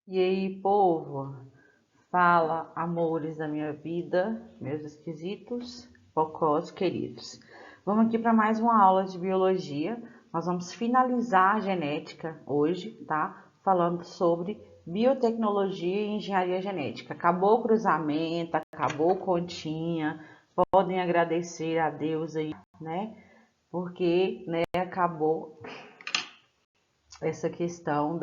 E aí, povo? Fala, amores da minha vida, meus esquisitos, bocós queridos. Vamos aqui para mais uma aula de biologia. Nós vamos finalizar a genética hoje, tá? Falando sobre biotecnologia e engenharia genética. Acabou o cruzamento, acabou continha. Podem agradecer a Deus aí, né? Porque, né, acabou essa questão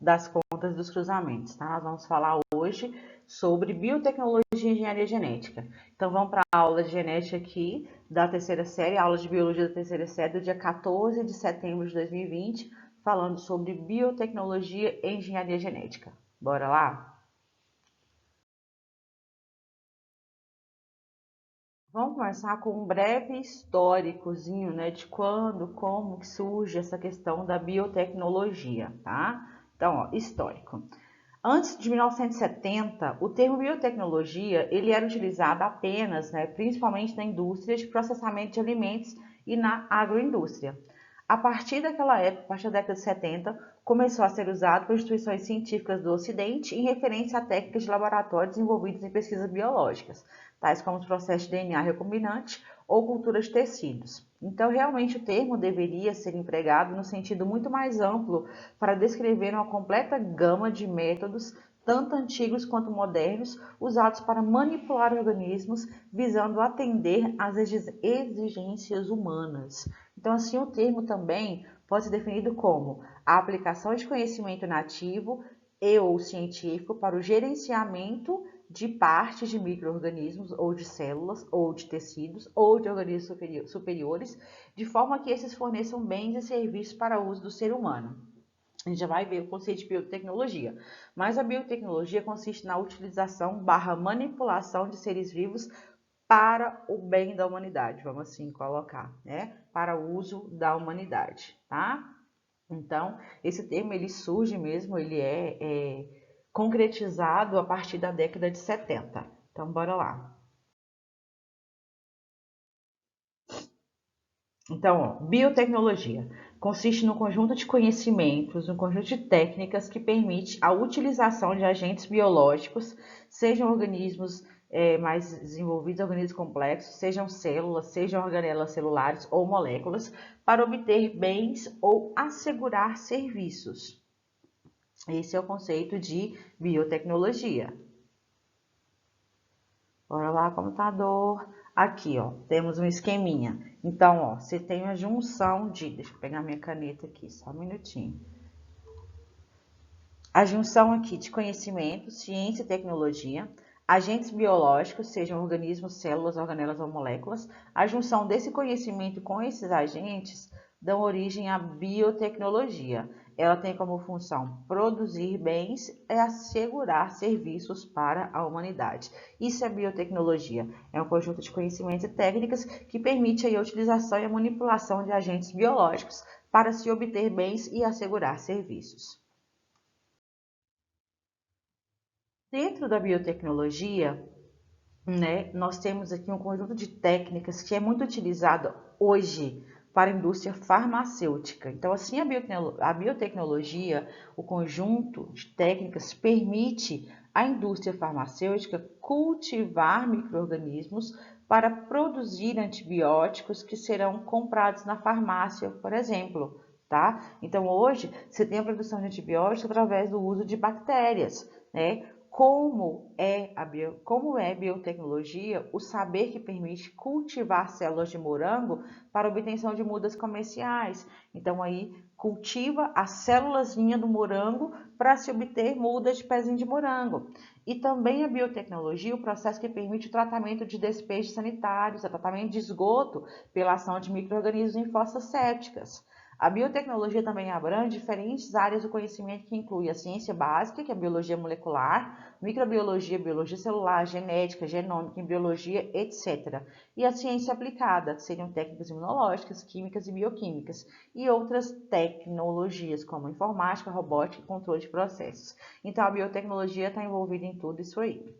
das contas dos cruzamentos, tá? Nós vamos falar hoje sobre biotecnologia e engenharia genética. Então vamos para a aula de genética aqui da terceira série, aula de biologia da terceira série do dia 14 de setembro de 2020, falando sobre biotecnologia e engenharia genética. Bora lá? Vamos começar com um breve históricozinho, né, de quando, como que surge essa questão da biotecnologia, tá? Então, ó, histórico. Antes de 1970, o termo biotecnologia ele era utilizado apenas, né, principalmente na indústria de processamento de alimentos e na agroindústria. A partir daquela época, a partir da década de 70, começou a ser usado por instituições científicas do Ocidente em referência a técnicas de laboratório desenvolvidas em pesquisas biológicas, tais como os processos de DNA recombinante ou cultura de tecidos. Então, realmente, o termo deveria ser empregado no sentido muito mais amplo para descrever uma completa gama de métodos, tanto antigos quanto modernos, usados para manipular organismos, visando atender às exigências humanas. Então, assim, o termo também pode ser definido como a aplicação de conhecimento nativo e ou científico para o gerenciamento de partes de micro-organismos ou de células ou de tecidos ou de organismos superiores, de forma que esses forneçam bens e serviços para o uso do ser humano. A gente já vai ver o conceito de biotecnologia. Mas a biotecnologia consiste na utilização barra manipulação de seres vivos para o bem da humanidade, vamos assim colocar, né? Para o uso da humanidade, tá? Então, esse termo ele surge mesmo, ele é concretizado a partir da década de 70. Então, bora lá. Então, ó, biotecnologia consiste no conjunto de conhecimentos, no conjunto de técnicas que permite a utilização de agentes biológicos, sejam organismos mais desenvolvidos, organismos complexos, sejam células, sejam organelas celulares ou moléculas, para obter bens ou assegurar serviços. Esse é o conceito de biotecnologia. Bora lá, computador. Aqui, ó, temos um esqueminha. Então, ó, você tem a junção de... Deixa eu pegar minha caneta aqui, só um minutinho. A junção aqui de conhecimento, ciência e tecnologia, agentes biológicos, sejam organismos, células, organelas ou moléculas. A junção desse conhecimento com esses agentes dão origem à biotecnologia. Ela tem como função produzir bens e assegurar serviços para a humanidade. Isso é biotecnologia. É um conjunto de conhecimentos e técnicas que permite a utilização e a manipulação de agentes biológicos para se obter bens e assegurar serviços. Dentro da biotecnologia, né, nós temos aqui um conjunto de técnicas que é muito utilizado hoje para a indústria farmacêutica. Então, assim, a biotecnologia, o conjunto de técnicas permite à indústria farmacêutica cultivar micro-organismos para produzir antibióticos que serão comprados na farmácia, por exemplo. Tá? Então, hoje, você tem a produção de antibióticos através do uso de bactérias, né? Como é biotecnologia, o saber que permite cultivar células de morango para obtenção de mudas comerciais. Então, aí, cultiva a célulazinha do morango para se obter mudas de pezinho de morango. E também a biotecnologia, o processo que permite o tratamento de despejos sanitários, o tratamento de esgoto pela ação de micro-organismos em fossas sépticas. A biotecnologia também abrange diferentes áreas do conhecimento que inclui a ciência básica, que é a biologia molecular, microbiologia, biologia celular, genética, genômica, biologia, etc. E a ciência aplicada, que seriam técnicas imunológicas, químicas e bioquímicas, e outras tecnologias, como informática, robótica e controle de processos. Então, a biotecnologia está envolvida em tudo isso aí.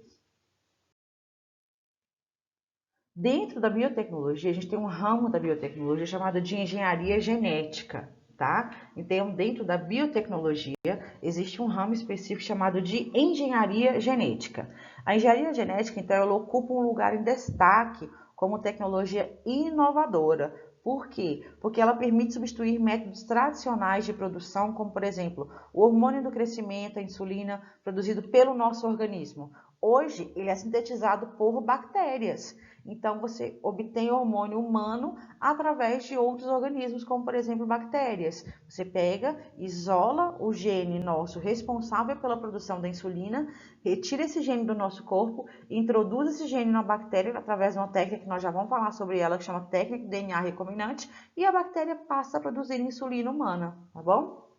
Dentro da biotecnologia, a gente tem um ramo da biotecnologia chamado de engenharia genética, tá? Então, dentro da biotecnologia, existe um ramo específico chamado de engenharia genética. A engenharia genética, então, ela ocupa um lugar em destaque como tecnologia inovadora. Por quê? Porque ela permite substituir métodos tradicionais de produção, como, por exemplo, o hormônio do crescimento, a insulina, produzido pelo nosso organismo. Hoje, ele é sintetizado por bactérias. Então, você obtém hormônio humano através de outros organismos, como, por exemplo, bactérias. Você pega, isola o gene nosso responsável pela produção da insulina, retira esse gene do nosso corpo, introduz esse gene na bactéria através de uma técnica que nós já vamos falar sobre ela, que chama técnica de DNA recombinante, e a bactéria passa a produzir insulina humana, tá bom?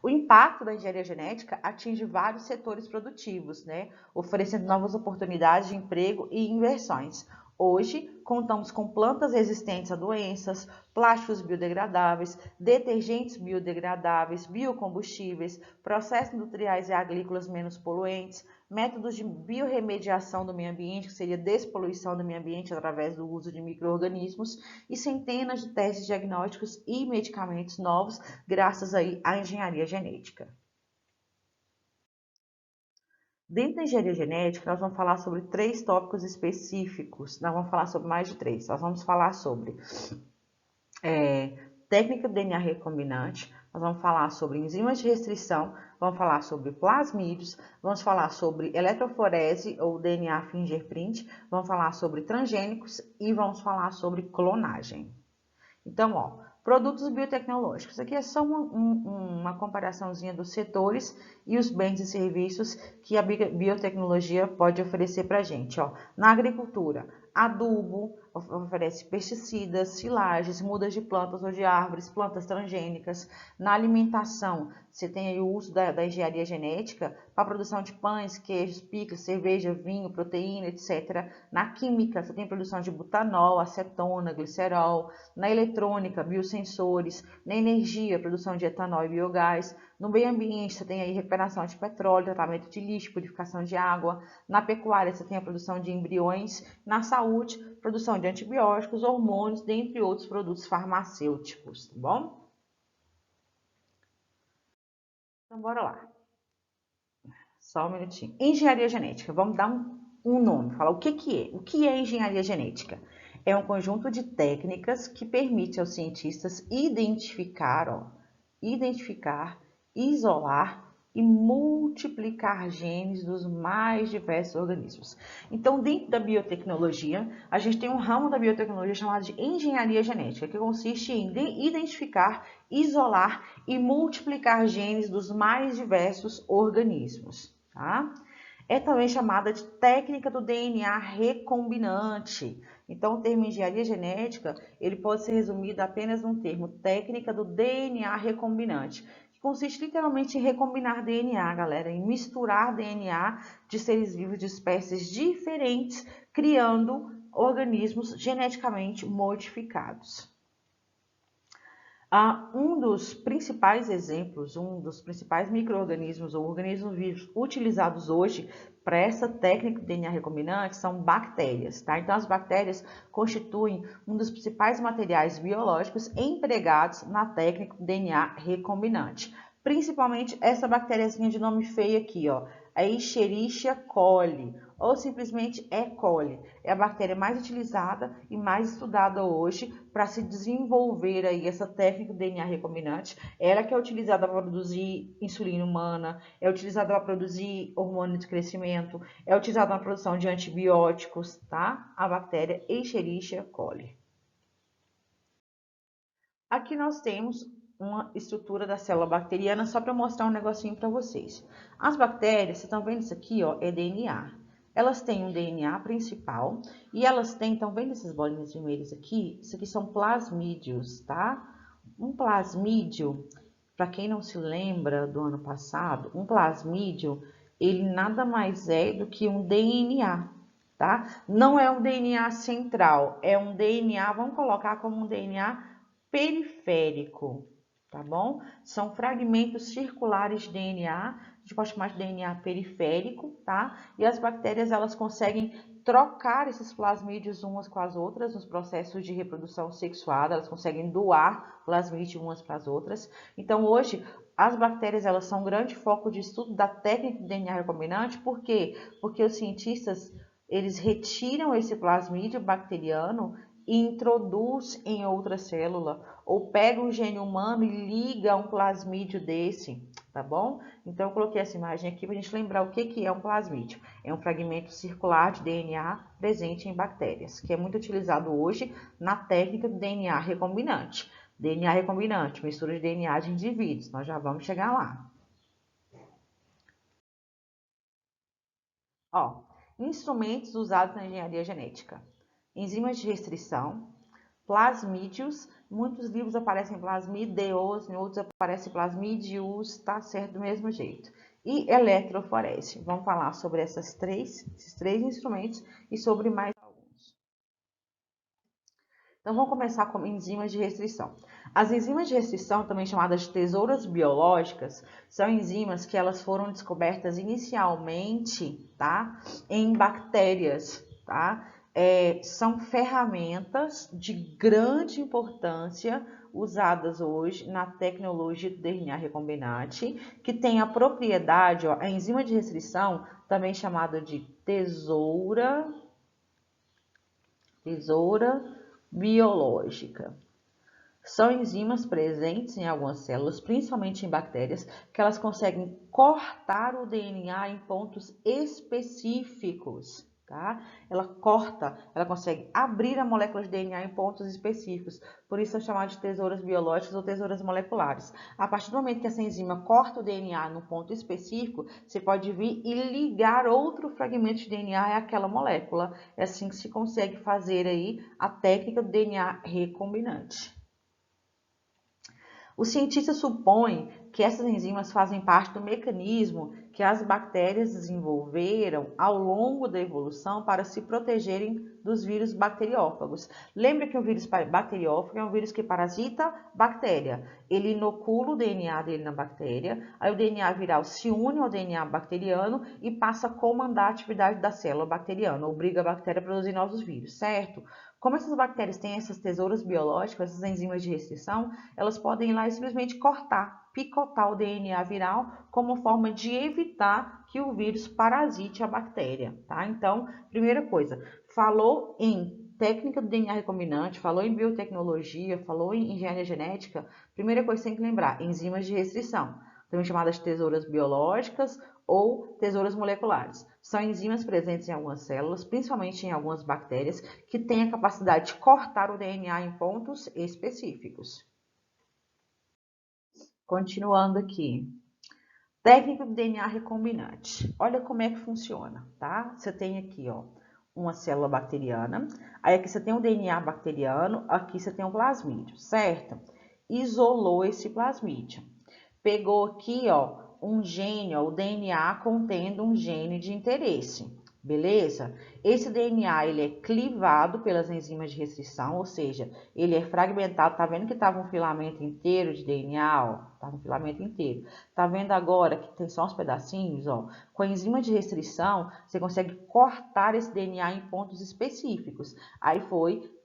O impacto da engenharia genética atinge vários setores produtivos, né? Oferecendo novas oportunidades de emprego e inversões. Hoje, contamos com plantas resistentes a doenças, plásticos biodegradáveis, detergentes biodegradáveis, biocombustíveis, processos industriais e agrícolas menos poluentes, métodos de biorremediação do meio ambiente, que seria despoluição do meio ambiente através do uso de micro-organismos, e centenas de testes diagnósticos e medicamentos novos, graças aí à engenharia genética. Dentro da engenharia genética, nós vamos falar sobre 3 tópicos específicos. Nós vamos falar sobre mais de 3. Nós vamos falar sobre técnica de DNA recombinante, nós vamos falar sobre enzimas de restrição, vamos falar sobre plasmídios, vamos falar sobre eletroforese ou DNA fingerprint, vamos falar sobre transgênicos e vamos falar sobre clonagem. Então, ó, produtos biotecnológicos. Aqui é só uma comparaçãozinha dos setores e os bens e serviços que a biotecnologia pode oferecer para a gente. Ó. Na agricultura, adubo, oferece pesticidas, silagens, mudas de plantas ou de árvores, plantas transgênicas. Na alimentação, você tem aí o uso da engenharia genética para a produção de pães, queijos, picles, cerveja, vinho, proteína, etc. Na química, você tem a produção de butanol, acetona, glicerol. Na eletrônica, biosensores. Na energia, produção de etanol e biogás. No meio ambiente, você tem aí recuperação de petróleo, tratamento de lixo, purificação de água. Na pecuária, você tem a produção de embriões. Na saúde, produção de antibióticos, hormônios, dentre outros produtos farmacêuticos, tá bom? Então, bora lá. Só um minutinho. Engenharia genética. Vamos dar um nome, falar o que é. O que é engenharia genética? É um conjunto de técnicas que permite aos cientistas identificar, isolar e multiplicar genes dos mais diversos organismos. Então, dentro da biotecnologia, a gente tem um ramo da biotecnologia chamado de engenharia genética, que consiste em identificar, isolar e multiplicar genes dos mais diversos organismos, tá? É também chamada de técnica do DNA recombinante. Então, o termo engenharia genética, ele pode ser resumido apenas num termo, técnica do DNA recombinante, que consiste literalmente em recombinar DNA, galera, em misturar DNA de seres vivos de espécies diferentes, criando organismos geneticamente modificados. Um dos principais exemplos, um dos principais micro-organismos ou organismos vivos utilizados hoje para essa técnica de DNA recombinante são bactérias, tá? Então, as bactérias constituem um dos principais materiais biológicos empregados na técnica de DNA recombinante. Principalmente essa bactériazinha de nome feio aqui, ó, a Escherichia coli, ou simplesmente E. coli. É a bactéria mais utilizada e mais estudada hoje para se desenvolver aí essa técnica do DNA recombinante. Ela que é utilizada para produzir insulina humana, é utilizada para produzir hormônio de crescimento, é utilizada na produção de antibióticos, tá? A bactéria Escherichia coli. Aqui nós temos uma estrutura da célula bacteriana só para mostrar um negocinho para vocês. As bactérias, vocês estão vendo isso aqui, ó, é DNA. Elas têm um DNA principal e elas têm, estão vendo essas bolinhas vermelhas aqui? Isso aqui são plasmídios, tá? Um plasmídio, para quem não se lembra do ano passado, um plasmídio, ele nada mais é do que um DNA, tá? Não é um DNA central, é um DNA, vamos colocar como um DNA periférico, tá bom? São fragmentos circulares de DNA, a gente pode chamar de DNA periférico, tá? E as bactérias, elas conseguem trocar esses plasmídios umas com as outras nos processos de reprodução sexuada, elas conseguem doar plasmídio umas para as outras. Então, hoje, as bactérias elas são um grande foco de estudo da técnica de DNA recombinante. Por quê? Porque os cientistas eles retiram esse plasmídio bacteriano e introduz em outra célula, ou pega um gene humano e liga um plasmídio desse, tá bom? Então, eu coloquei essa imagem aqui para a gente lembrar o que é um plasmídio. É um fragmento circular de DNA presente em bactérias, que é muito utilizado hoje na técnica do DNA recombinante. DNA recombinante, mistura de DNA de indivíduos, nós já vamos chegar lá. Ó, instrumentos usados na engenharia genética. Enzimas de restrição, plasmídios, muitos livros aparecem plasmídeos, em outros aparece plasmídios, tá certo do mesmo jeito. E eletroforese. Vamos falar sobre esses três instrumentos e sobre mais alguns. Então, vamos começar com enzimas de restrição. As enzimas de restrição, também chamadas de tesouras biológicas, são enzimas que elas foram descobertas inicialmente, tá, em bactérias, tá? São ferramentas de grande importância usadas hoje na tecnologia do DNA recombinante, que tem a propriedade, ó, a enzima de restrição, também chamada de tesoura biológica. São enzimas presentes em algumas células, principalmente em bactérias, que elas conseguem cortar o DNA em pontos específicos, tá? Ela consegue abrir a molécula de DNA em pontos específicos, por isso é chamada de tesouras biológicas ou tesouras moleculares. A partir do momento que essa enzima corta o DNA num ponto específico, você pode vir e ligar outro fragmento de DNA àquela molécula. É assim que se consegue fazer aí a técnica do DNA recombinante. Os cientistas supõem que essas enzimas fazem parte do mecanismo que as bactérias desenvolveram ao longo da evolução para se protegerem dos vírus bacteriófagos. Lembra que o vírus bacteriófago é um vírus que parasita bactéria. Ele inocula o DNA dele na bactéria, aí o DNA viral se une ao DNA bacteriano e passa a comandar a atividade da célula bacteriana, obriga a bactéria a produzir novos vírus, certo? Como essas bactérias têm essas tesouras biológicas, essas enzimas de restrição, elas podem ir lá e simplesmente picotar o DNA viral como forma de evitar que o vírus parasite a bactéria, tá? Então, primeira coisa, falou em técnica do DNA recombinante, falou em biotecnologia, falou em engenharia genética, primeira coisa que você tem que lembrar, enzimas de restrição, também chamadas de tesouras biológicas ou tesouras moleculares. São enzimas presentes em algumas células, principalmente em algumas bactérias, que têm a capacidade de cortar o DNA em pontos específicos. Continuando aqui. Técnica do DNA recombinante. Olha como é que funciona, tá? Você tem aqui, ó, uma célula bacteriana, aí aqui você tem o DNA bacteriano, aqui você tem o plasmídio, certo? Isolou esse plasmídio. Pegou aqui, ó, um gene, ó, o DNA contendo um gene de interesse, beleza? Esse DNA, ele é clivado pelas enzimas de restrição, ou seja, ele é fragmentado. Tá vendo que estava um filamento inteiro de DNA, ó? Tá um filamento inteiro. Tá vendo agora que tem só uns pedacinhos, ó? Com a enzima de restrição, você consegue cortar esse DNA em pontos específicos. Aí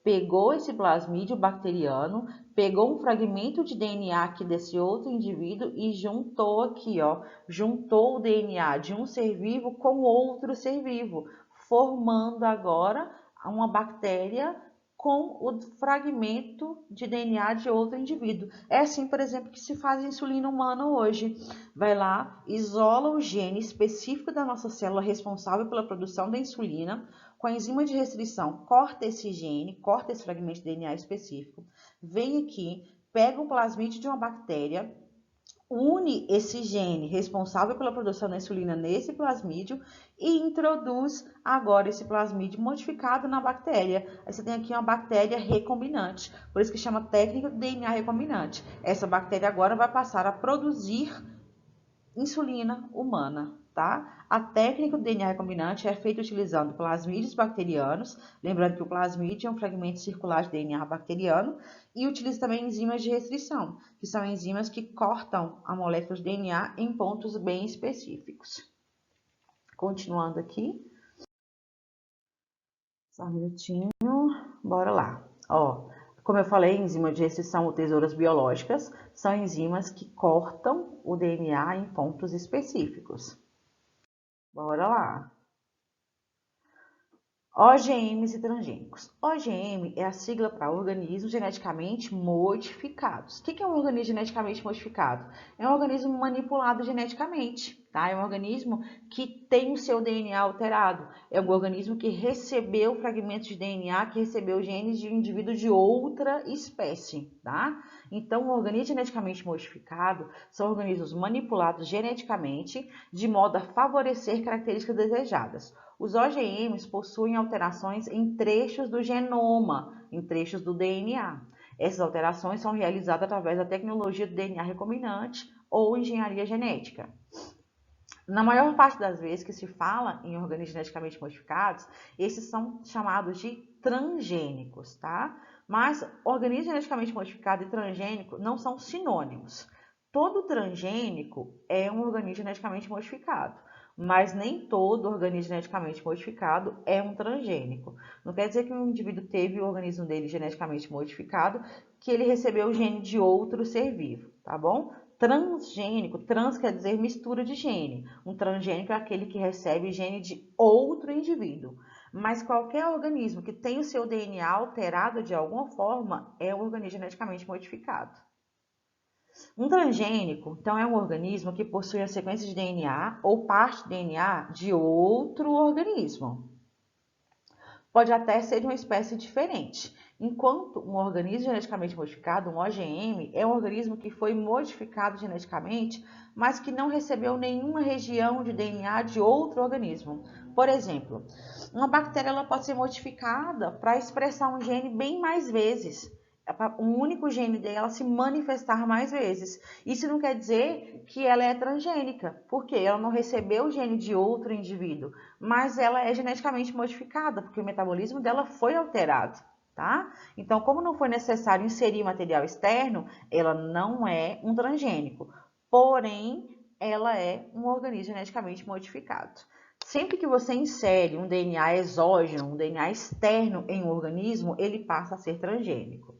pegou esse plasmídio bacteriano, pegou um fragmento de DNA aqui desse outro indivíduo e juntou aqui, ó, juntou o DNA de um ser vivo com outro ser vivo, formando agora uma bactéria com o fragmento de DNA de outro indivíduo. É assim, por exemplo, que se faz a insulina humana hoje. Vai lá, isola o gene específico da nossa célula responsável pela produção da insulina, com a enzima de restrição, corta esse gene, corta esse fragmento de DNA específico, vem aqui, pega um plasmídio de uma bactéria, une esse gene responsável pela produção da insulina nesse plasmídio e introduz agora esse plasmídio modificado na bactéria. Aí você tem aqui uma bactéria recombinante, por isso que chama técnica do DNA recombinante. Essa bactéria agora vai passar a produzir insulina humana, tá? A técnica do DNA recombinante é feita utilizando plasmídios bacterianos, lembrando que o plasmídio é um fragmento circular de DNA bacteriano, e utiliza também enzimas de restrição, que são enzimas que cortam a molécula de DNA em pontos bem específicos. Continuando aqui. Só um minutinho, bora lá. Ó, como eu falei, enzima de restrição ou tesouras biológicas são enzimas que cortam o DNA em pontos específicos. Bora lá. OGMs e transgênicos. OGM é a sigla para organismos geneticamente modificados. O que é um organismo geneticamente modificado? É um organismo manipulado geneticamente, tá? É um organismo que tem o seu DNA alterado. É um organismo que recebeu fragmentos de DNA, que recebeu genes de um indivíduo de outra espécie, tá? Então, o organismo geneticamente modificado são organismos manipulados geneticamente de modo a favorecer características desejadas. Os OGMs possuem alterações em trechos do genoma, em trechos do DNA. Essas alterações são realizadas através da tecnologia do DNA recombinante ou engenharia genética. Na maior parte das vezes que se fala em organismos geneticamente modificados, esses são chamados de transgênicos, tá? Mas organismo geneticamente modificado e transgênico não são sinônimos. Todo transgênico é um organismo geneticamente modificado, mas nem todo organismo geneticamente modificado é um transgênico. Não quer dizer que um indivíduo teve o organismo dele geneticamente modificado, que ele recebeu o gene de outro ser vivo, tá bom? Transgênico, trans quer dizer mistura de gene. Um transgênico é aquele que recebe gene de outro indivíduo. Mas qualquer organismo que tem o seu DNA alterado de alguma forma é um organismo geneticamente modificado. Um transgênico, então, é um organismo que possui a sequência de DNA ou parte de DNA de outro organismo. Pode até ser de uma espécie diferente. Enquanto um organismo geneticamente modificado, um OGM, é um organismo que foi modificado geneticamente, mas que não recebeu nenhuma região de DNA de outro organismo. Por exemplo, uma bactéria ela pode ser modificada para expressar um gene bem mais vezes. Um único gene dela se manifestar mais vezes. Isso não quer dizer que ela é transgênica, porque ela não recebeu o gene de outro indivíduo, mas ela é geneticamente modificada, porque o metabolismo dela foi alterado, tá? Então, como não foi necessário inserir material externo, ela não é um transgênico, porém, ela é um organismo geneticamente modificado. Sempre que você insere um DNA exógeno, um DNA externo em um organismo, ele passa a ser transgênico.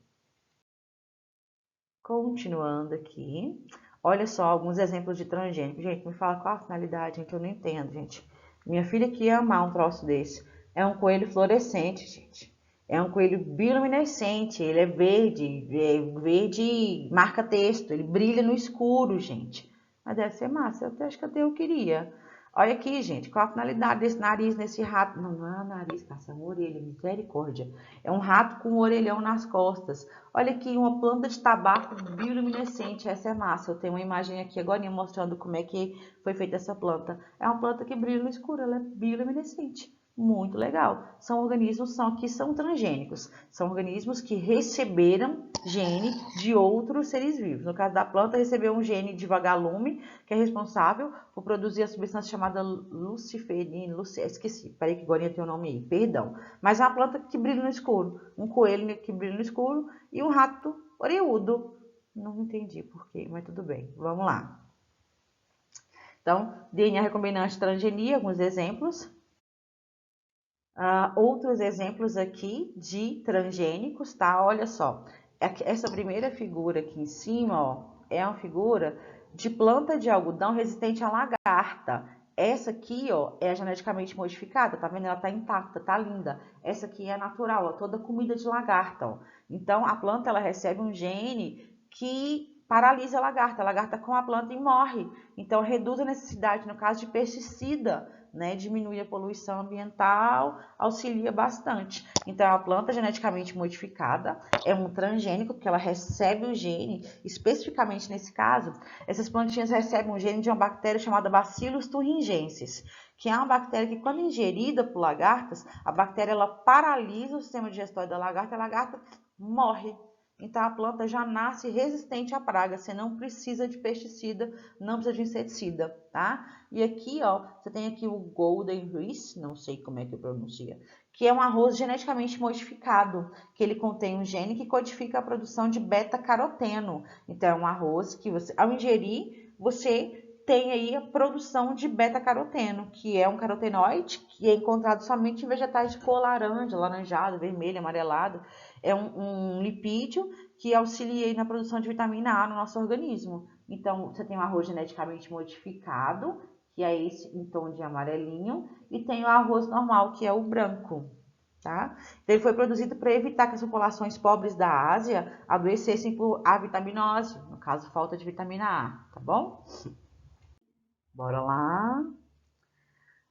Continuando aqui, olha só alguns exemplos de transgênico. Gente, me fala qual a finalidade, gente, eu não entendo, gente. Minha filha que ia amar um troço desse. É um coelho fluorescente, gente. É um coelho bioluminescente, ele é verde marca-texto, ele brilha no escuro, gente. Mas deve ser massa, eu acho que até eu queria. Olha aqui, gente, qual a finalidade desse nariz nesse rato? Não, não é um nariz, caça, é uma orelha, misericórdia. É um rato com um orelhão nas costas. Olha aqui, uma planta de tabaco bioluminescente. Essa é massa. Eu tenho uma imagem aqui agora mostrando como é que foi feita essa planta. É uma planta que brilha no escuro, ela é bioluminescente. Muito legal. São organismos que são transgênicos. São organismos que receberam gene de outros seres vivos. No caso da planta, recebeu um gene de vagalume, que é responsável por produzir a substância chamada luciferina. Esqueci, peraí que agora tem o nome aí, perdão. Mas é uma planta que brilha no escuro. Um coelho que brilha no escuro e um rato orelhudo. Não entendi por quê, mas tudo bem. Vamos lá. Então, DNA recombinante transgenia, alguns exemplos. Outros exemplos aqui de transgênicos, tá? Olha só, essa primeira figura aqui em cima, ó, é uma figura de planta de algodão resistente à lagarta. Essa aqui, ó, é geneticamente modificada, tá vendo? Ela tá intacta, tá linda. Essa aqui é natural, ó, toda comida de lagarta, ó. Então, a planta, ela recebe um gene que paralisa a lagarta come a planta e morre. Então, reduz a necessidade, no caso de pesticida, né, diminui a poluição ambiental, auxilia bastante. Então, a planta geneticamente modificada é um transgênico, porque ela recebe o gene, especificamente nesse caso, essas plantinhas recebem um gene de uma bactéria chamada Bacillus thuringiensis, que é uma bactéria que, quando ingerida por lagartas, a bactéria ela paralisa o sistema digestório da lagarta e a lagarta morre. Então, a planta já nasce resistente à praga, você não precisa de pesticida, não precisa de inseticida, tá? E aqui, ó, você tem aqui o Golden Rice, não sei como é que pronuncia, que é um arroz geneticamente modificado, que ele contém um gene que codifica a produção de beta-caroteno. Então, é um arroz que você, ao ingerir, você tem aí a produção de beta-caroteno, que é um carotenoide que é encontrado somente em vegetais de cor laranja, laranjado, vermelho, amarelado. É um lipídio que auxilia aí na produção de vitamina A no nosso organismo. Então, você tem o arroz geneticamente modificado, que é esse em tom de amarelinho, e tem o arroz normal, que é o branco. Tá? Então, ele foi produzido para evitar que as populações pobres da Ásia adoecessem por avitaminose, no caso, falta de vitamina A, tá bom? Bora lá.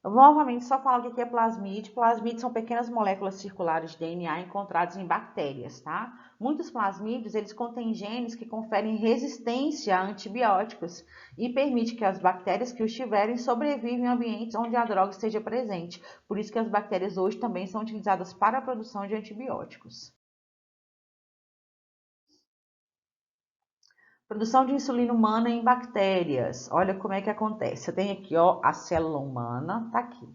Novamente, só falar o que é plasmídio. Plasmídios são pequenas moléculas circulares de DNA encontradas em bactérias, tá? Muitos plasmídios, eles contêm genes que conferem resistência a antibióticos e permite que as bactérias que os tiverem sobrevivem em ambientes onde a droga esteja presente. Por isso que as bactérias hoje também são utilizadas para a produção de antibióticos. Produção de insulina humana em bactérias. Olha como é que acontece. Você tem aqui, ó, a célula humana, tá aqui.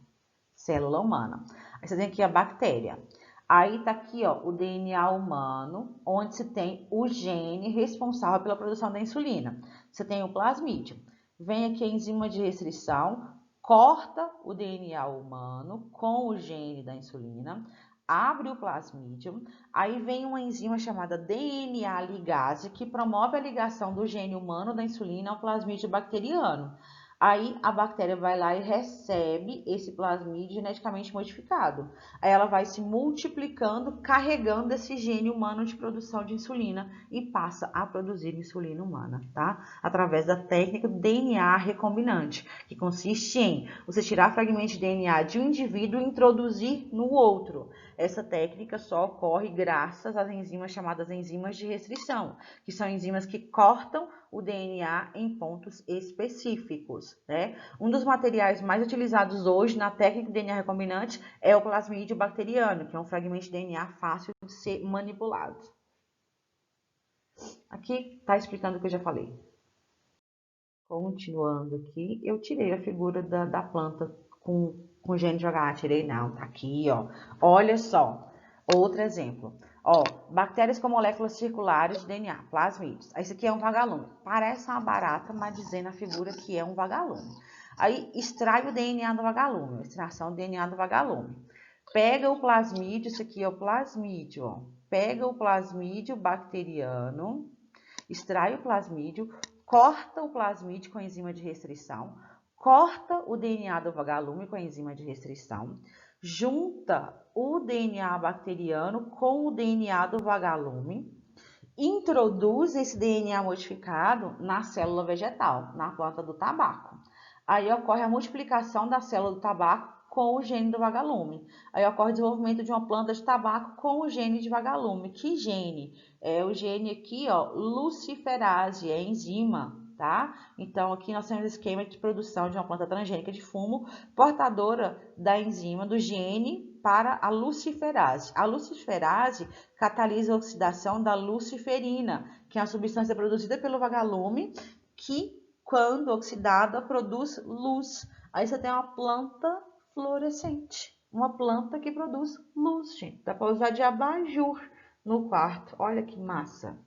Célula humana. Aí você tem aqui a bactéria. Aí tá aqui, ó, o DNA humano, onde se tem o gene responsável pela produção da insulina. Você tem o plasmídio. Vem aqui a enzima de restrição, corta o DNA humano com o gene da insulina, abre o plasmídio, aí vem uma enzima chamada DNA ligase, que promove a ligação do gene humano da insulina ao plasmídio bacteriano. Aí a bactéria vai lá e recebe esse plasmídio geneticamente modificado. Aí ela vai se multiplicando, carregando esse gene humano de produção de insulina e passa a produzir insulina humana, tá? Através da técnica do DNA recombinante, que consiste em você tirar fragmentos de DNA de um indivíduo e introduzir no outro. Essa técnica só ocorre graças às enzimas chamadas enzimas de restrição, que são enzimas que cortam o DNA em pontos específicos, né? Um dos materiais mais utilizados hoje na técnica de DNA recombinante é o plasmídio bacteriano, que é um fragmento de DNA fácil de ser manipulado. Aqui está explicando o que eu já falei. Continuando aqui, eu tirei a figura da planta com gene de OH, tirei não, tá aqui, ó. Olha só, outro exemplo. Ó, bactérias com moléculas circulares de DNA, plasmídios. Esse aqui é um vagalume. Parece uma barata, mas dizendo a figura que é um vagalume. Aí, extrai o DNA do vagalume, extração do DNA do vagalume. Pega o plasmídio, isso aqui é o plasmídio, ó. Pega o plasmídio bacteriano, extrai o plasmídio, corta o plasmídio com a enzima de restrição, corta o DNA do vagalume com a enzima de restrição, junta o DNA bacteriano com o DNA do vagalume, introduz esse DNA modificado na célula vegetal, na planta do tabaco. Aí ocorre a multiplicação da célula do tabaco com o gene do vagalume. Aí ocorre o desenvolvimento de uma planta de tabaco com o gene de vagalume. Que gene? É o gene aqui, ó, luciferase, é enzima, tá? Então, aqui nós temos o esquema de produção de uma planta transgênica de fumo, portadora da enzima, do gene para a luciferase. A luciferase catalisa a oxidação da luciferina, que é uma substância produzida pelo vagalume, que, quando oxidada, produz luz. Aí você tem uma planta fluorescente, uma planta que produz luz, gente. Dá para usar de abajur no quarto. Olha que massa.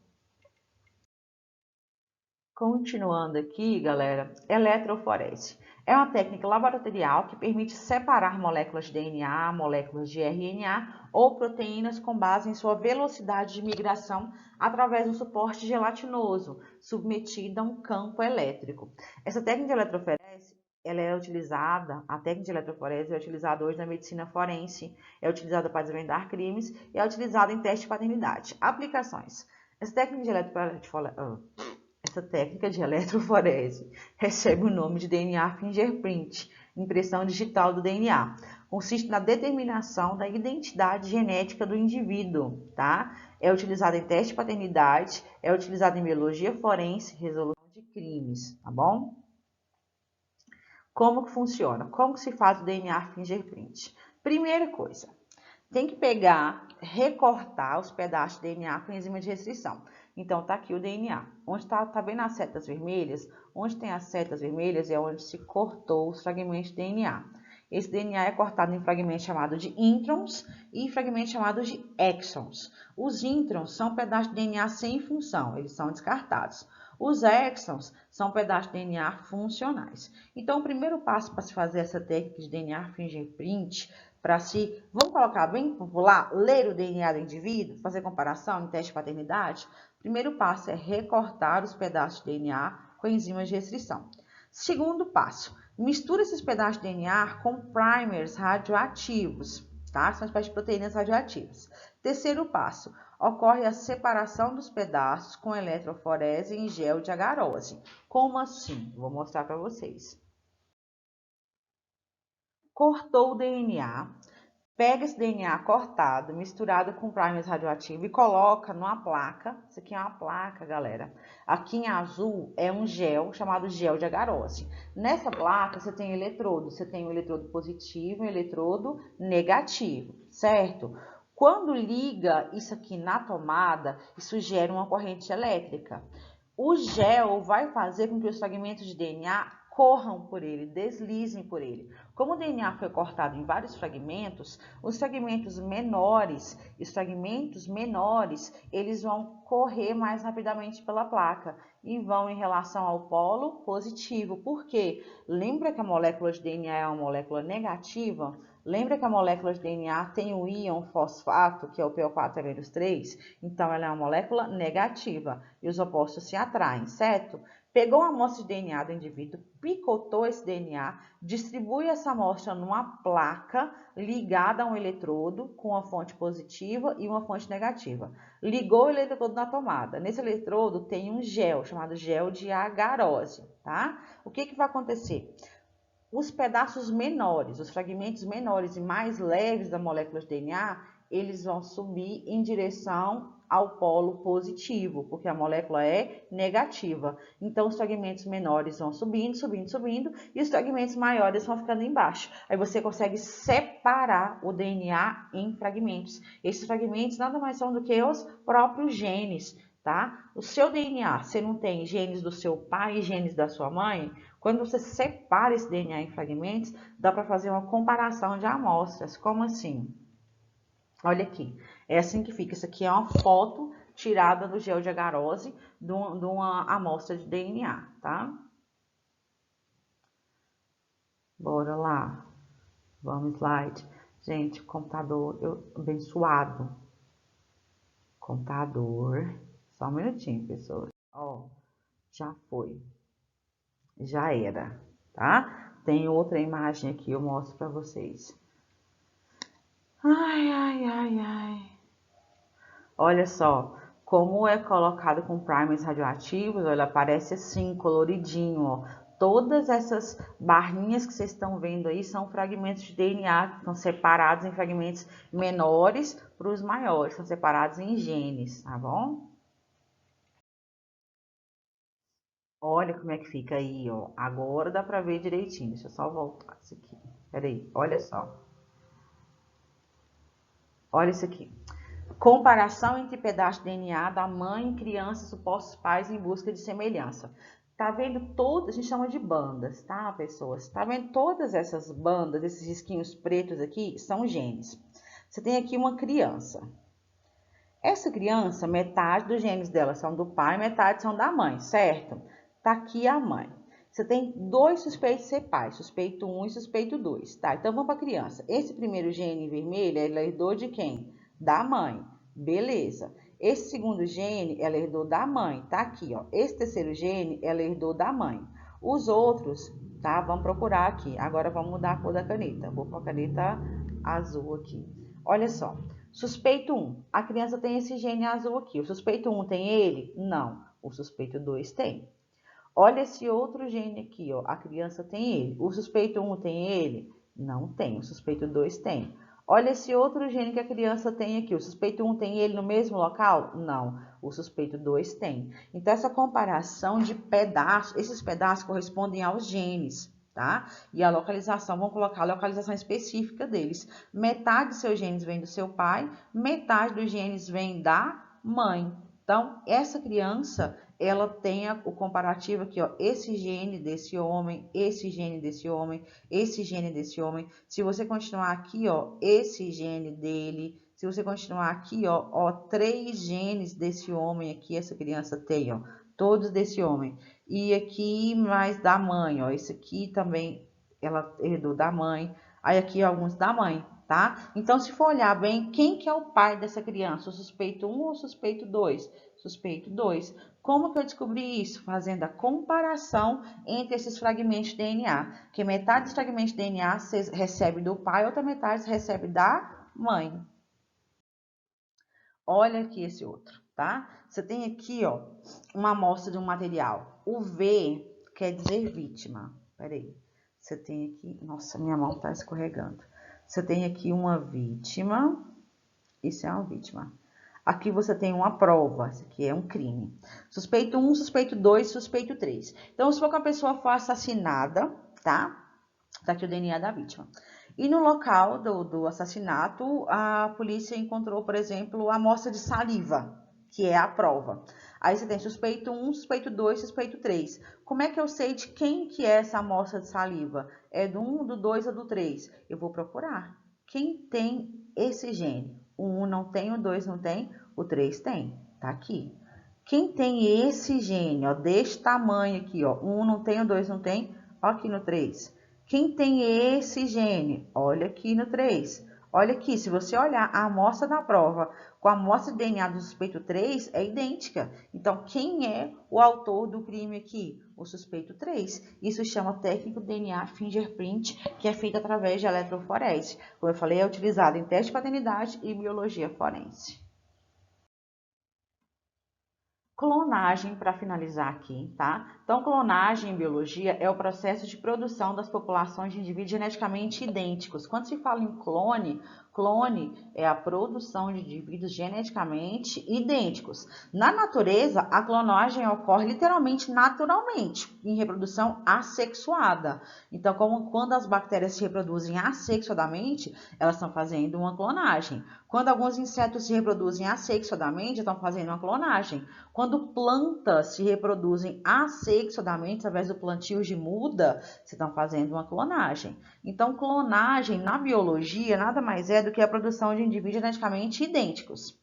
Continuando aqui, galera, eletroforese. É uma técnica laboratorial que permite separar moléculas de DNA, moléculas de RNA ou proteínas com base em sua velocidade de migração através de um suporte gelatinoso, submetido a um campo elétrico. Essa técnica de eletroforese, ela é utilizada, a técnica de eletroforese é utilizada hoje na medicina forense, é utilizada para desvendar crimes e é utilizada em teste de paternidade. Aplicações. Essa técnica de eletroforese recebe o nome de DNA fingerprint, impressão digital do DNA. Consiste na determinação da identidade genética do indivíduo, tá? É utilizado em teste de paternidade, é utilizado em biologia forense, resolução de crimes, tá bom? Como que funciona? Como que se faz o DNA fingerprint? Primeira coisa, tem que pegar, recortar os pedaços de DNA com enzima de restrição. Então, tá aqui o DNA. Onde tá vendo as setas vermelhas? Onde tem as setas vermelhas é onde se cortou os fragmentos de DNA. Esse DNA é cortado em fragmentos chamados de introns e fragmentos chamados de exons. Os introns são pedaços de DNA sem função, eles são descartados. Os exons são pedaços de DNA funcionais. Então, o primeiro passo para se fazer essa técnica de DNA fingerprint, vamos colocar bem popular, ler o DNA do indivíduo, fazer comparação em teste de paternidade, o primeiro passo é recortar os pedaços de DNA com enzimas de restrição. Segundo passo, mistura esses pedaços de DNA com primers radioativos, tá? São espécies de proteínas radioativas. Terceiro passo, ocorre a separação dos pedaços com eletroforese em gel de agarose. Como assim? Vou mostrar para vocês. Cortou o DNA, pega esse DNA cortado, misturado com primers radioativo e coloca numa placa. Isso aqui é uma placa, galera. Aqui em azul é um gel chamado gel de agarose. Nessa placa você tem eletrodo. Você tem um eletrodo positivo e um eletrodo negativo, certo? Quando liga isso aqui na tomada, isso gera uma corrente elétrica. O gel vai fazer com que os fragmentos de DNA corram por ele, deslizem por ele. Como o DNA foi cortado em vários fragmentos, os fragmentos menores, eles vão correr mais rapidamente pela placa e vão em relação ao polo positivo. Por quê? Lembra que a molécula de DNA é uma molécula negativa? Lembra que a molécula de DNA tem o íon fosfato, que é o PO4-3? Então, ela é uma molécula negativa e os opostos se atraem, certo? Pegou uma amostra de DNA do indivíduo, picotou esse DNA, distribui essa amostra numa placa ligada a um eletrodo com uma fonte positiva e uma fonte negativa. Ligou o eletrodo na tomada. Nesse eletrodo tem um gel, chamado gel de agarose, tá? O que vai acontecer? Os pedaços menores, os fragmentos menores e mais leves da molécula de DNA, eles vão subir em direção ao polo positivo, porque a molécula é negativa. Então, os fragmentos menores vão subindo, e os fragmentos maiores vão ficando embaixo. Aí você consegue separar o DNA em fragmentos. Esses fragmentos nada mais são do que os próprios genes, tá? O seu DNA, você não tem genes do seu pai e genes da sua mãe? Quando você separa esse DNA em fragmentos, dá para fazer uma comparação de amostras. Como assim? Olha aqui, é assim que fica. Isso aqui é uma foto tirada do gel de agarose de uma amostra de DNA, tá? Bora lá. Vamos, slide. Gente, computador abençoado. Computador. Só um minutinho, pessoas. Ó, já foi. Já era, tá? Tem outra imagem aqui, eu mostro para vocês. Ai. Olha só, como é colocado com primers radioativos, olha, aparece assim, coloridinho, ó. Todas essas barrinhas que vocês estão vendo aí são fragmentos de DNA que estão separados em fragmentos menores para os maiores, são separados em genes, tá bom? Olha como é que fica aí, ó. Agora dá para ver direitinho. Deixa eu só voltar isso aqui. Peraí, olha só. Olha isso aqui. Comparação entre pedaços de DNA da mãe, criança e supostos pais em busca de semelhança. Tá vendo todas, a gente chama de bandas, tá, pessoas? Tá vendo todas essas bandas, esses risquinhos pretos aqui, são genes. Você tem aqui uma criança. Essa criança, metade dos genes dela são do pai, metade são da mãe, certo? Tá aqui a mãe. Você tem dois suspeitos de ser pai, suspeito 1 e suspeito 2, tá? Então, vamos para a criança. Esse primeiro gene vermelho, ele herdou de quem? Da mãe. Beleza. Esse segundo gene, ela herdou da mãe, tá aqui, ó. Esse terceiro gene, ela herdou da mãe. Os outros, tá? Vamos procurar aqui. Agora, vamos mudar a cor da caneta. Vou com a caneta azul aqui. Olha só. Suspeito 1, a criança tem esse gene azul aqui. O suspeito 1 tem ele? Não. O suspeito 2 tem. Olha esse outro gene aqui, ó. A criança tem ele. O suspeito 1 tem ele? Não tem. O suspeito 2 tem. Olha esse outro gene que a criança tem aqui. O suspeito 1 tem ele no mesmo local? Não. O suspeito 2 tem. Então, essa comparação de pedaços, esses pedaços correspondem aos genes, tá? E a localização, vamos colocar a localização específica deles. Metade dos seus genes vem do seu pai, metade dos genes vem da mãe. Então, essa criança, ela tem o comparativo aqui, ó, esse gene desse homem, esse gene desse homem, esse gene desse homem. Se você continuar aqui, ó, esse gene dele, se você continuar aqui, ó, 3 genes desse homem aqui, essa criança tem, ó, todos desse homem. E aqui mais da mãe, ó, esse aqui também ela herdou da mãe. Aí aqui alguns da mãe, tá? Então, se for olhar bem, quem que é o pai dessa criança? O suspeito 1 ou o suspeito 2? Suspeito 2. Como que eu descobri isso? Fazendo a comparação entre esses fragmentos de DNA. Que metade dos fragmentos de DNA você recebe do pai, outra metade você recebe da mãe. Olha aqui esse outro, tá? Você tem aqui, ó, uma amostra de um material. O V quer dizer vítima. Peraí. Você tem aqui... Nossa, minha mão tá escorregando. Você tem aqui uma vítima. Isso é uma vítima. Aqui você tem uma prova. Isso aqui é um crime. Suspeito 1, suspeito 2, suspeito 3. Então, se for que a pessoa for assassinada, tá? Tá aqui o DNA da vítima. E no local do assassinato, a polícia encontrou, por exemplo, a amostra de saliva, que é a prova. Aí você tem suspeito 1, suspeito 2, suspeito 3. Como é que eu sei de quem que é essa amostra de saliva? É do 1, do 2 ou do 3? Eu vou procurar. Quem tem esse gene? O 1 não tem, o 2 não tem, o 3 tem. Tá aqui. Quem tem esse gene, ó, desse tamanho aqui, ó, o 1 não tem, o 2 não tem, ó, aqui no 3. Quem tem esse gene? Olha aqui no 3. Olha aqui, se você olhar a amostra da prova com a amostra de DNA do suspeito 3, é idêntica. Então, quem é o autor do crime aqui? O suspeito 3. Isso chama técnico DNA fingerprint, que é feito através de eletroforese. Como eu falei, é utilizado em teste de paternidade e biologia forense. Clonagem, para finalizar aqui, tá? Então, clonagem em biologia é o processo de produção das populações de indivíduos geneticamente idênticos. Quando se fala em clone, clone é a produção de indivíduos geneticamente idênticos. Na natureza, a clonagem ocorre literalmente naturalmente, em reprodução assexuada. Então, como quando as bactérias se reproduzem assexuadamente, elas estão fazendo uma clonagem. Quando alguns insetos se reproduzem assexuadamente, estão fazendo uma clonagem. Quando plantas se reproduzem assexuadamente através do plantio de muda, vocês estão fazendo uma clonagem. Então, clonagem na biologia nada mais é do que a produção de indivíduos geneticamente idênticos.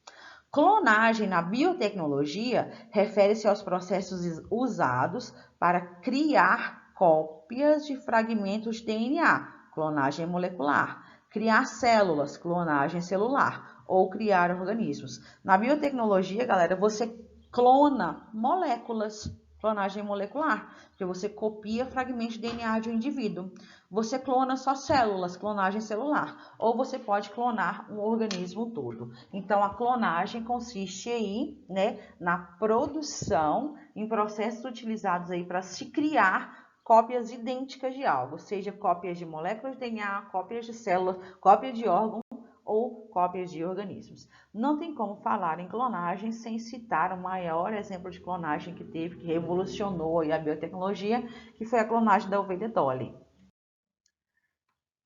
Clonagem na biotecnologia refere-se aos processos usados para criar cópias de fragmentos de DNA, clonagem molecular, criar células, clonagem celular, ou criar organismos. Na biotecnologia, galera, você clona moléculas, clonagem molecular, porque você copia fragmentos de DNA de um indivíduo. Você clona só células, clonagem celular, ou você pode clonar um organismo todo. Então, a clonagem consiste aí, né, na produção, em processos utilizados aí para se criar cópias idênticas de algo, seja cópias de moléculas de DNA, cópias de células, cópias de órgãos, ou cópias de organismos. Não tem como falar em clonagem sem citar o maior exemplo de clonagem que teve, que revolucionou a biotecnologia, que foi a clonagem da ovelha Dolly.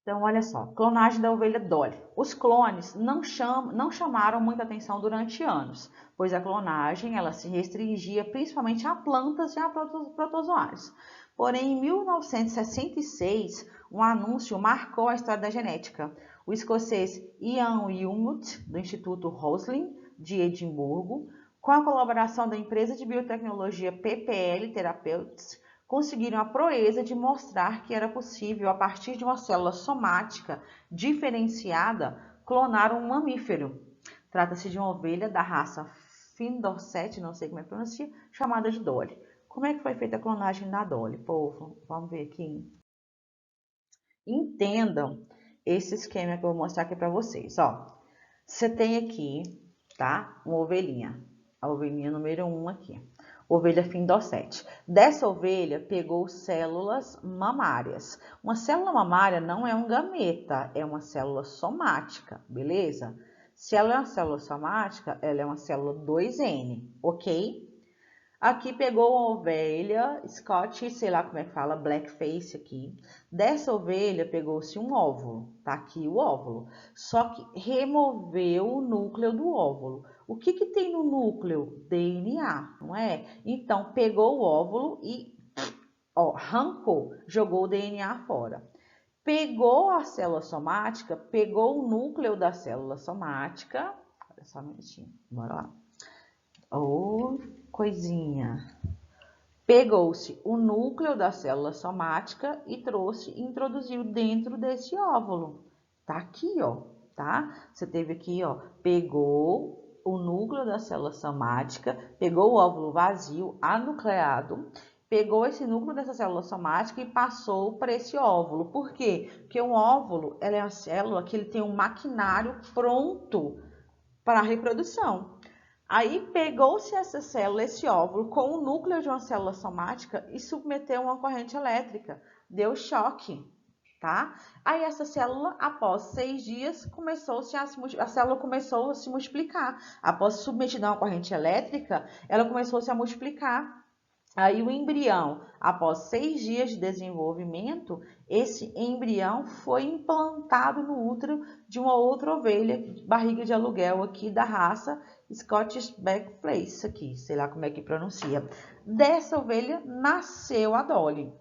Então, olha só, clonagem da ovelha Dolly. Os clones não chamaram muita atenção durante anos, pois a clonagem ela se restringia principalmente a plantas e a protozoários. Porém, em 1966, um anúncio marcou a história da genética. O escocês Ian Wilmut, do Instituto Roslin, de Edimburgo, com a colaboração da empresa de biotecnologia PPL Therapeutics, conseguiram a proeza de mostrar que era possível, a partir de uma célula somática diferenciada, clonar um mamífero. Trata-se de uma ovelha da raça Findorset, não sei como é que pronuncia, chamada de Dolly. Como é que foi feita a clonagem da Dolly, povo? Vamos ver aqui. Entendam esse esquema que eu vou mostrar aqui para vocês. Ó, você tem aqui, tá? Uma ovelhinha. A ovelhinha número 1 aqui. Ovelha Findorset. Dessa ovelha pegou células mamárias. Uma célula mamária não é um gameta, é uma célula somática, beleza? Se ela é uma célula somática, ela é uma célula 2N, ok? Aqui pegou uma ovelha, Scott, sei lá como é que fala, blackface aqui. Dessa ovelha pegou-se um óvulo, tá aqui o óvulo. Só que removeu o núcleo do óvulo. O que que tem no núcleo? DNA, não é? Então, pegou o óvulo e arrancou, jogou o DNA fora. Pegou a célula somática, pegou o núcleo da célula somática. Olha só um minutinho, bora lá. Coisinha. Pegou-se o núcleo da célula somática e introduziu dentro desse óvulo. Tá aqui, ó, tá? Você teve aqui, ó, pegou o núcleo da célula somática, pegou o óvulo vazio, anucleado, pegou esse núcleo dessa célula somática e passou para esse óvulo. Por quê? Porque um óvulo, ela é uma célula que ele tem um maquinário pronto para a reprodução. Aí pegou-se essa célula, esse óvulo, com o núcleo de uma célula somática e submeteu a uma corrente elétrica. Deu choque, tá? Aí essa célula, após 6 dias, a célula começou a se multiplicar. Após submetida a uma corrente elétrica, ela começou -se a multiplicar. Aí o embrião, após 6 dias de desenvolvimento, esse embrião foi implantado no útero de uma outra ovelha, barriga de aluguel aqui da raça Scottish Backflace, aqui, sei lá como é que pronuncia. Dessa ovelha nasceu a Dolly.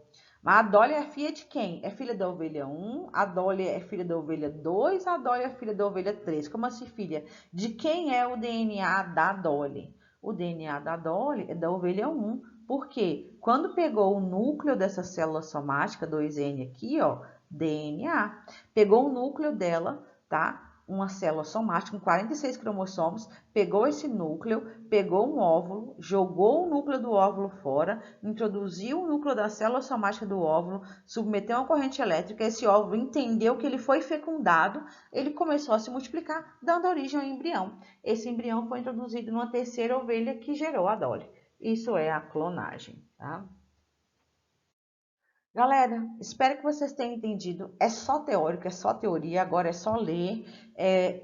Mas a Dolly é filha de quem? É filha da ovelha 1, a Dolly é filha da ovelha 2, a Dolly é filha da ovelha 3. Como assim, filha? De quem é o DNA da Dolly? O DNA da Dolly é da ovelha 1. Por quê? Quando pegou o núcleo dessa célula somática, 2N aqui, ó, DNA, pegou o núcleo dela, tá? Uma célula somática com 46 cromossomos, pegou esse núcleo, pegou um óvulo, jogou o núcleo do óvulo fora, introduziu o núcleo da célula somática do óvulo, submeteu a uma corrente elétrica, esse óvulo entendeu que ele foi fecundado, ele começou a se multiplicar, dando origem ao embrião. Esse embrião foi introduzido numa terceira ovelha que gerou a Dolly. Isso é a clonagem, tá? Galera, espero que vocês tenham entendido. É só teórico, é só teoria, agora é só ler,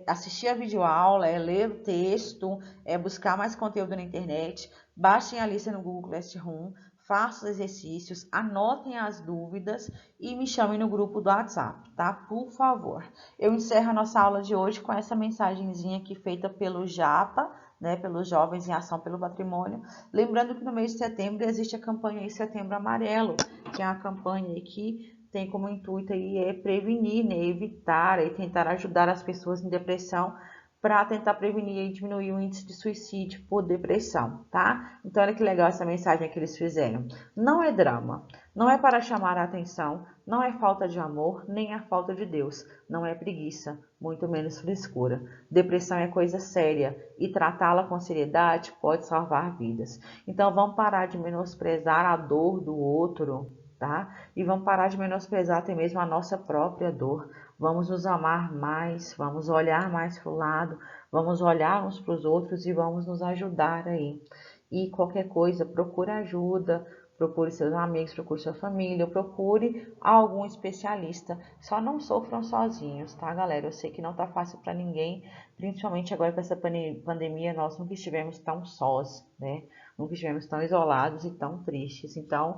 assistir a videoaula, ler o texto, buscar mais conteúdo na internet, baixem a lista no Google Classroom, façam os exercícios, anotem as dúvidas e me chamem no grupo do WhatsApp, tá? Por favor. Eu encerro a nossa aula de hoje com essa mensagenzinha aqui feita pelo Japa, né, pelos Jovens em Ação pelo Patrimônio. Lembrando que no mês de setembro existe a campanha aí Setembro Amarelo, que é uma campanha aí que tem como intuito aí prevenir, né, evitar e tentar ajudar as pessoas em depressão para tentar prevenir e diminuir o índice de suicídio por depressão, tá? Então, olha que legal essa mensagem que eles fizeram. Não é drama, não é para chamar a atenção, não é falta de amor, nem a falta de Deus, não é preguiça, muito menos frescura. Depressão é coisa séria e tratá-la com seriedade pode salvar vidas. Então, vamos parar de menosprezar a dor do outro, tá? E vamos parar de menosprezar até mesmo a nossa própria dor. Vamos nos amar mais, vamos olhar mais para o lado, vamos olhar uns para os outros e vamos nos ajudar aí. E qualquer coisa, procure ajuda, procure seus amigos, procure sua família, procure algum especialista. Só não sofram sozinhos, tá, galera? Eu sei que não tá fácil para ninguém, principalmente agora com essa pandemia, nós nunca estivemos tão sós, né? Nunca estivemos tão isolados e tão tristes. Então,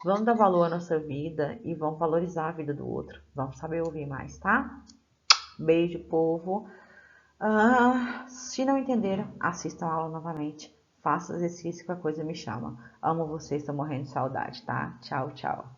vamos dar valor à nossa vida e vamos valorizar a vida do outro. Vamos saber ouvir mais, tá? Beijo, povo. Se não entenderam, assistam a aula novamente. Faça exercício que a coisa me chama. Amo vocês, estou morrendo de saudade, tá? Tchau, tchau.